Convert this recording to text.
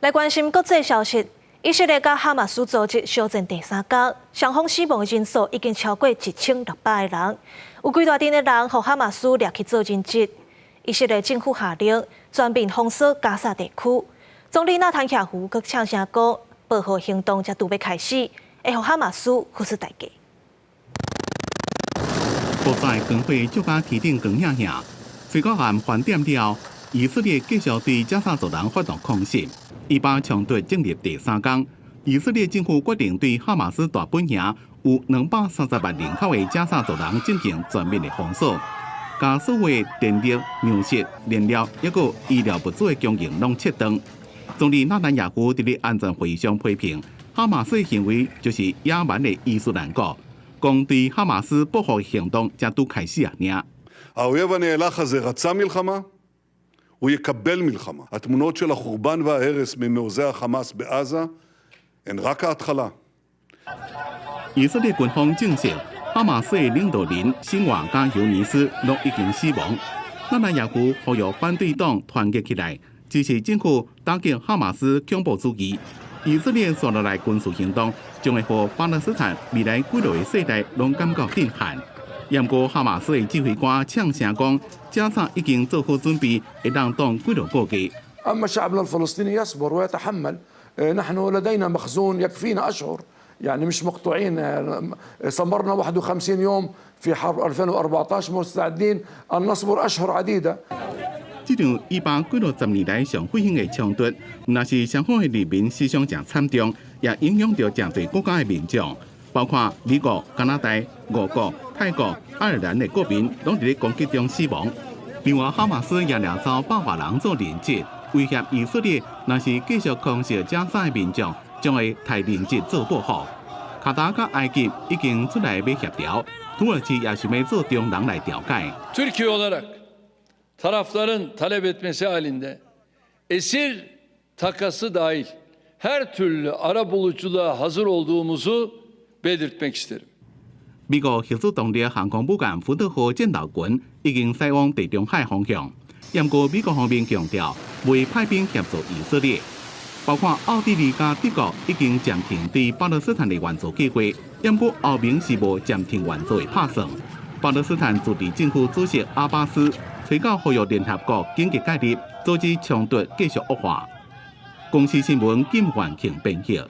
来关心国际消息，以色列甲哈马斯组织相战第3天，双方死亡人数已经超过1600个人，有几大阵的人和哈马斯掠去做人质。以色列政府下令全面封锁加沙地区。总理纳坦雅胡阁呛声讲，报复行动才拄要开始，会互哈马斯付出代价。国在光火照甲天顶光亮亮，最高暗翻点了，以色列继续对加沙走廊发动空袭。以巴冲突进入第3天，以色列政府决定对哈马斯大本营有230万人口的加沙走廊进行全面的封锁，把所有电力、粮食、燃料抑个医疗物资的供应拢切断。总理纳坦雅胡伫咧安全会议上批评哈马斯的行为就是野蛮的伊斯兰国，讲对哈马斯报复行动才拄开始尔。האויב הנאלח הזה רצה מלחמה, הוא יקבל מלחמה. התמונות של החורבן וההרס ממעוזי החמאס בעזה הן רק ההתחלה. 以色列军方证实，哈马斯的领导人辛瓦加尤尼斯拢已经死亡。纳坦雅胡呼吁反对党团结起来，支持政府打击哈马斯恐怖主义。以色列接落来军事行动将会让巴勒斯坦未来几落的世代拢感觉震撼。不过，哈马斯的指挥官呛声讲，加沙已经做好准备，会当当几落个月。أما شعبنا الفلسطيني يصبر ويتحمل، نحن لدينا مخزون يكفينا أشهر، يعني مش مقطوعين، صبرنا 51 يوم في حرب 2014 مستعدين أن نصبر أشهر عديدة。这场以巴几落10年来上血腥的冲突，若是双方的人民死伤真惨重，也影响到真侪国家的民众，包括美国、加拿大、俄国、泰国、爱尔兰的国民，拢伫咧攻击中死亡。另外，哈马斯也掠走800人做人质，威胁以色列，若是继续攻击加沙的民众，将会替人质做报复。卡达甲埃及已经出来要协调，土耳其也想要做中人来调解。Türkiye olarak tarafların talep etmesi halinde esir takası dahil her türlü arabuluculuğa hazır olduğumuzu belirtmek isterim. 美国核子动力航空母舰福特号战斗群已经驶往地中海方向，不过美国方面强调未派兵协助以色列，包括奥地利加德国已经暂停对巴勒斯坦的援助计划，不过欧盟是无暂停援助的打算。巴勒斯坦自治政府主席阿巴斯催告呼吁联合国紧急介入，阻止冲突继续恶化。公司新闻金焕庆编译。